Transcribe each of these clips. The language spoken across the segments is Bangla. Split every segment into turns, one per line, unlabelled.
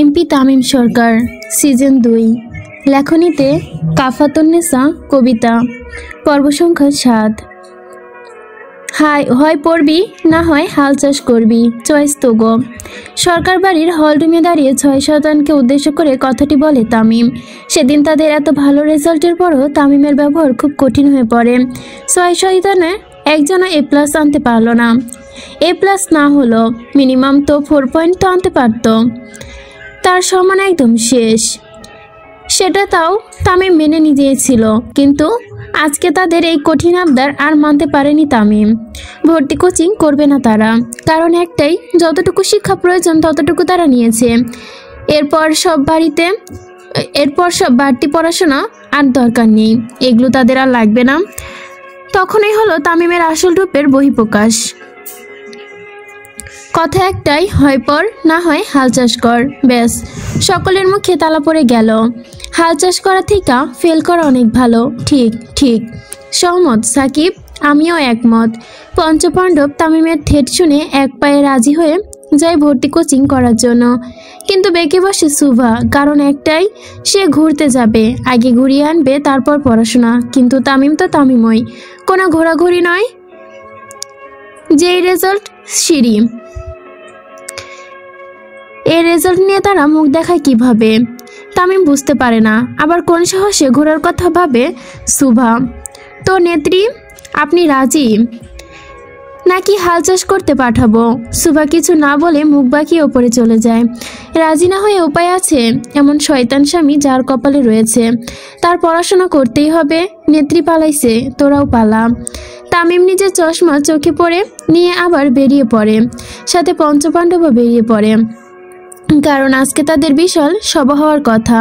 এমপি তামিম সরকার সিজন 2 লেখনীতে কাফাতুন্নেসা কবিতা পর্ব সংখ্যা 7। হয় পড়বি না হয় হাল চাষ করবি, চয়েস তো গো। সরকার বাড়ির হলরুমে দাঁড়িয়ে 6 শতানকে উদ্দেশ্য করে কথাটি বলে তামিম। সেদিন তাদের এত ভালো রেজাল্টের পরও তামিমের ব্যবহার খুব কঠিন হয়ে পড়ে। 6 শতানে একজনও A+ আনতে পারল না। A+ না হলো মিনিমাম তো 4 পয়েন্ট তো আনতে পারত। তার সম্মান একদম শেষ। সেটা তাও তামিম মেনে নিয়েছিল, কিন্তু আজকে তাদের এই কঠিন আবদার আর মানতে পারেনি তামিম। ভর্তি কোচিং করবে না তারা, কারণ একটাই, যতটুকু শিক্ষা প্রয়োজন ততটুকু তারা নিয়েছে। এরপর সব বাড়তি পড়াশোনা আর দরকার নেই, এগুলো তাদের আর লাগবে না। তখনই হলো তামিমের আসল রূপের বহিঃপ্রকাশ। কথা একটাই, হয় পড় না হয় হাল চাষ কর, ব্যাস। সকলের মুখে তালা পড়ে গেল। হাল চাষ করা থেকে ফেল করা অনেক ভালো। ঠিক ঠিক, সহমত সাকিব, আমিও একমত। পঞ্চপাণ্ডব তামিমের ঠেট শুনে এক পায়ে রাজি হয়ে যায় ভর্তি কোচিং করার জন্য, কিন্তু বেঁকে বসে সুভা। কারণ একটাই, সে ঘুরতে যাবে, আগে ঘুরিয়ে আনবে তারপর পড়াশোনা। কিন্তু তামিম তো তামিমই, কোনো ঘোরাঘুরি নয়। যেই রেজাল্ট সিঁড়ি। এই রেজাল্ট নিয়ে তারা মুখ দেখায় কিভাবে তামিম বুঝতে পারে না। আবার কোন সাহসে ঘোরার কথা ভাবে সুভা। তো নেত্রী, আপনি রাজি নাকি হাল চাষ করতে পাঠাবো? সুভা কিছু না বলে মুখ বাঁকিয়ে ওপরে চলে যায়। রাজি না হয়ে উপায় আছে? এমন শয়তান স্বামী যার কপালে রয়েছে, তার পড়াশোনা করতেই হবে। নেত্রী পালাইছে, তোরাও পালা। তামিম নিজের চশমা চোখে পড়ে নিয়ে আবার বেরিয়ে পড়ে, সাথে পঞ্চপাণ্ডবও বেরিয়ে পড়ে। কারণ আজকে তাদের বিশাল সভা হওয়ার কথা,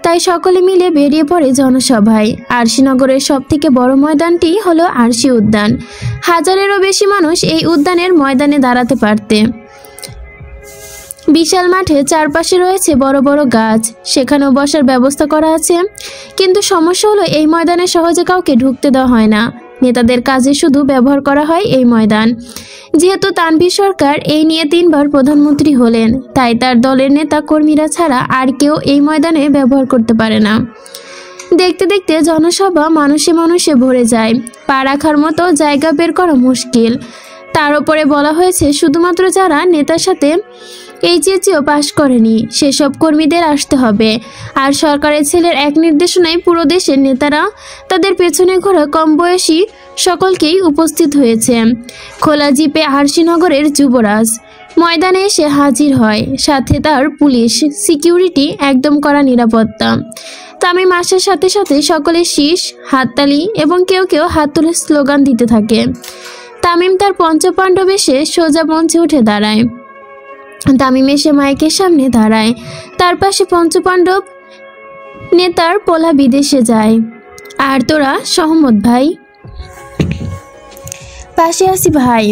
তাই সকলে মিলে বেরিয়ে পড়ে জনসভায়। আরশিনগরের সবথেকে বড় ময়দানটি হলো আরশি উদ্যান। হাজারেরও বেশি মানুষ এই উদ্যানের ময়দানে দাঁড়াতে পারতে। বিশাল মাঠে চারপাশে রয়েছে বড় বড় গাছ, সেখানেও বসার ব্যবস্থা করা আছে। কিন্তু সমস্যা হলো এই ময়দানে সহজে কাউকে ঢুকতে দেওয়া হয় না। নেতাদের কাজে শুধু ব্যবহার করা হয় এই ময়দান। যেহেতু তানভীর সরকার এই নিয়ে 3 বার প্রধানমন্ত্রী হলেন, তাই তার দলের নেতা কর্মীরা ছাড়া আর কেউ এই ময়দানে ব্যবহার করতে পারে না। দেখতে দেখতে জনসভা মানুষে ভরে যায়, পা রাখার মতো জায়গা বের করা মুশকিল। তার উপরে বলা হয়েছে শুধুমাত্র যারা নেতার সাথে HSC পাশ করেনি সেসব কর্মীদের আসতে হবে। আর সরকারের ছেলের এক নির্দেশনায় পুরো দেশের নেতারা তাদের পেছনে ঘোরা কম বয়সী সকলকেই উপস্থিত হয়েছে। খোলা জিপে আরশিনগরের যুবরাজ ময়দানে এসে হাজির হয়, সাথে তার পুলিশ সিকিউরিটি, একদম কড়া নিরাপত্তা। তামিম আসার সাথে সাথে সকলে শীষ, হাততালি এবং কেউ কেউ হাত তুলে স্লোগান দিতে থাকে। তামিম তার পঞ্চপাণ্ডব এসে সোজা মঞ্চে উঠে দাঁড়ায়। তামিম এসে মাইকের সামনে দাঁড়ায়। তার পাশে পঞ্চপাণ্ডব নেতার পোলা বিদেশে যায়। আর তোরা সহমত ভাই? পাশে আসি ভাই,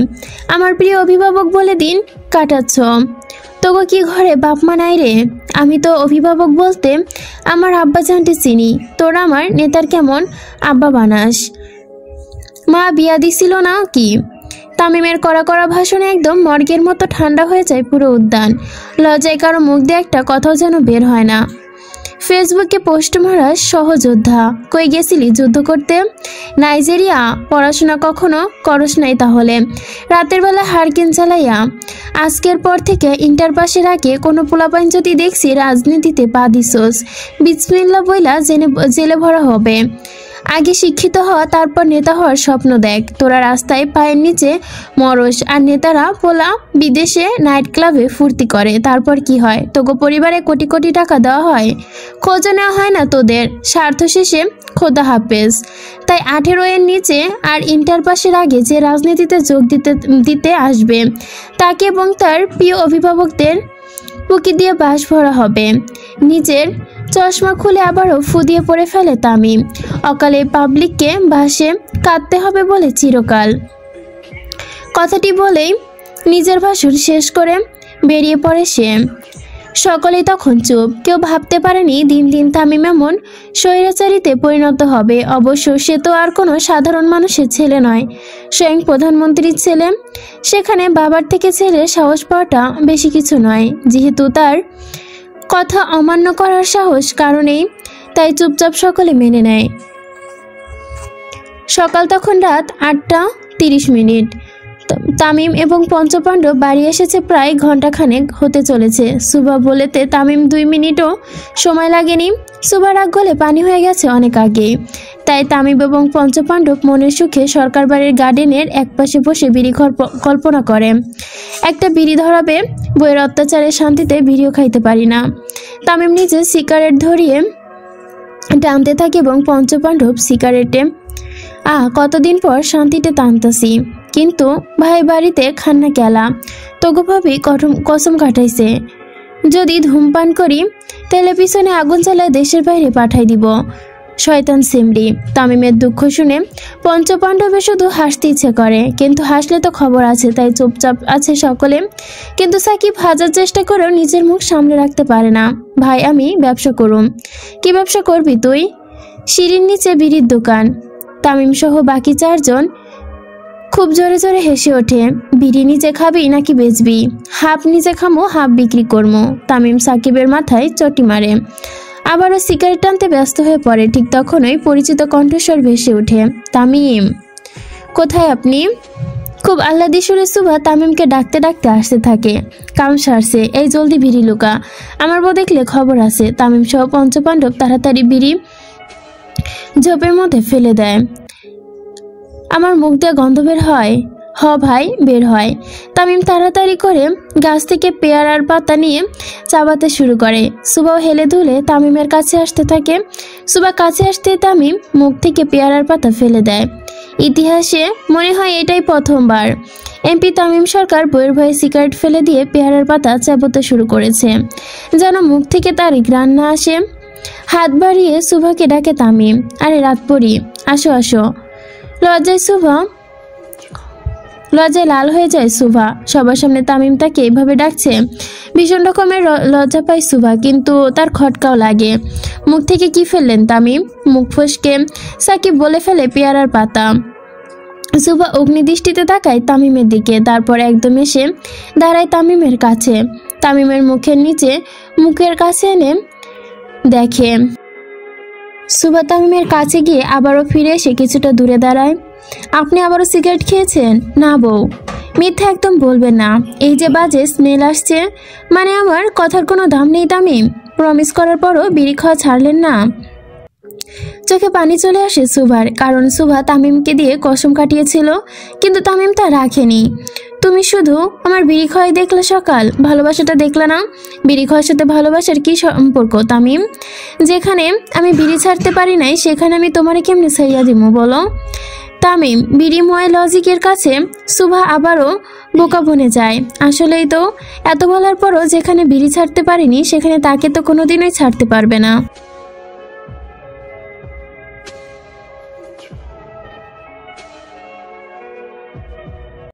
আমার প্রিয় অভিভাবক বলে দিন কাটাচ্ছ। তোকে কি ঘরে বাপ মা নাই রে? আমি তো অভিভাবক বলতে আমার আব্বা জানতে চিনি, তোরা আমার নেতার কেমন আব্বা বানাস? মা বিয়া দিছিল না কি? তামিমের কড়া কড়া ভাষণে একদম মর্গের মতো ঠান্ডা হয়ে যায় পুরো উদ্যান। লজ্জায় কারো মুখ দিয়ে একটা কথাও যেন বের হয় না। ফেসবুকে পোস্ট মারা সহযোদ্ধা, কই গেছিলি যুদ্ধ করতে? নাইজেরিয়া? পড়াশোনা কখনো করস নাই তাহলে? রাতের বেলা হারকিন চালাইয়া? আজকের পর থেকে ইন্টার পাশের আগে কোনো পোলাপাইন যদি দেখছি রাজনীতিতে পা দিছোস, বিসমিল্লাহ বইলা জেলে ভরা হবে। আগে শিক্ষিত হওয়া, তারপর নেতা হওয়ার স্বপ্ন দেখ। তোরা রাস্তায় পায়ের নিচে মরস, আর নেতারা পোলা বিদেশে নাইট ক্লাবে ফুর্তি করে। তারপর কি হয়? তোকে পরিবারে কোটি কোটি টাকা দেওয়া হয়, খোঁজও নেওয়া হয় না তোদের। স্বার্থ শেষে খোদা হাফেজ। তাই 18 এর নিচে আর ইন্টার পাসের আগে যে রাজনীতিতে যোগ দিতে আসবে তাকে এবং তার প্রিয় অভিভাবকদের পুকি দিয়ে বাস ভরা হবে। নিজের চশমা খুলে আবারও ফুদিয়ে পড়ে ফেলে তামিম। অকালে পাবলিককে বাসে কাঁদতে হবে বলে চিরকাল। কথাটি বলেই নিজের ভাষণ শেষ করে বেরিয়ে পড়ে সে। সকলেই তখন চুপ। কেউ ভাবতে পারেনি দিন দিন তামিম এমন স্বৈরাচারীতে পরিণত হবে। অবশ্য সে তো আর কোনো সাধারণ মানুষের ছেলে নয়, স্বয়ং প্রধানমন্ত্রীর ছেলে। সেখানে বাবার থেকে ছেলে সাহস পাওয়াটা বেশি কিছু নয়। যেহেতু তার কথা অমান্য করার সাহস কারণেই তাই চুপচাপ সকলে মেনে নেয়। সকাল তখন রাত 8:30। তামিম এবং পঞ্চপাণ্ডব বাড়ি এসেছে প্রায় ঘন্টাখানেক হতে চলেছে। সুভা বলেতে তামিম 2 মিনিটও সময় লাগেনি। সুভা রাগ গলে পানি হয়ে গেছে অনেক আগে। তাই তামিম এবং পঞ্চপাণ্ডব মনের সুখে সরকার বাড়ির গার্ডেনের একপাশে বসে বিড়ি কল্পনা করে। একটা বিড়ি ধরাবে, বইয়ের অত্যাচারে শান্তিতে বিড়িও খাইতে পারি না। তামিম নিজে সিগারেট ধরিয়ে টানতে থাকে এবং পঞ্চপাণ্ডব সিগারেটে কতদিন পর শান্তিতে টানতাছি, কিন্তু ভাই বাড়িতে খান্না কেলা তগু ভাবি কসম কাটাইছে, যদি ধূমপান করি তেলে পিছনে আগুন জ্বালায় দেশের বাইরে পাঠাই দিব। শয়তান সিমরি। তামিমের দুঃখ শুনে পঞ্চপাণ্ডবের শুধু হাসতে ইচ্ছে করে, কিন্তু হাসলে তো খবর আছে, তাই চুপচাপ আছে সকলে। কিন্তু সাকিব হাজার চেষ্টা করেও নিজের মুখ সামলে রাখতে পারে না। ভাই আমি ব্যবসা করুম। কি ব্যবসা করবি তুই? সিঁড়ির নিচে বিড়ির দোকান। তামিম সহ বাকি 4 জন খুব জোরে জোরে হেসে ওঠে। বিড়ি নিজে খাবি নাকি বেচবি? হাফ নিজে খামো, হাফ বিক্রি করবো। তামিম সাকিবের মাথায় চটি মারে, আবারও সিগারেট টানতে ব্যস্ত হয়ে পড়ে। ঠিক তখনই পরিচিত কণ্ঠস্বর ভেসে ওঠে, তামিম কোথায় আপনি? খুব আহ্লাদি সুরে সুভা তামিমকে ডাকতে ডাকতে আসতে থাকে। কাম সারছে, এই জলদি বিড়ি লুকা, আমার বউ দেখলে খবর আছে। তামিম সহ পঞ্চপাণ্ডব তাড়াতাড়ি বিড়ি ঝোপের মধ্যে ফেলে দেয়। আমার মুখ দিয়ে গন্ধ বের হয়। হ ভাই, বের হয়। তামিম তাড়াতাড়ি করে গাছ থেকে পেয়ারার পাতা নিয়ে চাবাতে শুরু করে। সুবাও হেলে ধুলে তামিমের কাছে আসতে থাকে। সুবা কাছে আসতে তামিম মুখ থেকে পেয়ারার পাতা ফেলে দেয়। ইতিহাসে মনে হয় এটাই প্রথমবার এমপি তামিম সরকার বইয়ের ভয়ে সিগারেট ফেলে দিয়ে পেয়ারার পাতা চাবাতে শুরু করেছে, যেন মুখ থেকে তার ঘ্রাণ না আসে। হাত বাড়িয়ে সুভাকে ডাকে তামিম, আরে রাত পড়ি, আসো আসো। লজ্জায় লাল হয়ে যায় সুভা। সবার সামনে তামিম তাকে এভাবে ডাকছে। ভীষণ রকমের লজ্জা পায় সুভা, কিন্তু তার খটকাও লাগে। মুখ থেকে কি ফেললেন তামিম? মুখ ফসকে সাকিব বলে ফেলে পেয়ারার পাতা। সুভা অগ্নিদৃষ্টিতে তাকায় তামিমের দিকে, তারপর একদম এসে দাঁড়ায় তামিমের কাছে। তামিমের মুখের কাছে এনে দেখে। সুভা তামিমের কাছে গিয়ে আবারও ফিরে এসে কিছুটা দূরে দাঁড়ায়। আপনি আবারও সিগারেট খেয়েছেন? না বউ, মিথ্যা একদম বলবেন না। এই যে বাজে স্মেল আসছে, মানে আমার কথার কোনো দাম নেই তামিম? প্রমিস করার পরও বিড়ি খাওয়া ছাড়লেন না। চোখে পানি চলে আসে সুভার, কারণ সুভা তামিমকে দিয়ে কসম কাটিয়েছিল, কিন্তু তামিম তা রাখেনি। তুমি শুধু আমার বিড়ি খাওয়াই দেখলে, সকাল ভালোবাসাটা দেখলে না? বিড়ি খাওয়ার সাথে ভালোবাসার কি সম্পর্ক তামিম? যেখানে আমি বিড়ি ছাড়তে পারি নাই, সেখানে আমি তোমারে কেমনে ছাইয়া দিব বলো? তামিম বিড়িময় লজিকের কাছে সুভা আবারও বোকা বনে যায়। আসলেই তো, এত বলার পরও যেখানে বিড়ি ছাড়তে পারিনি, সেখানে তাকে তো কোনোদিনই ছাড়তে পারবে না।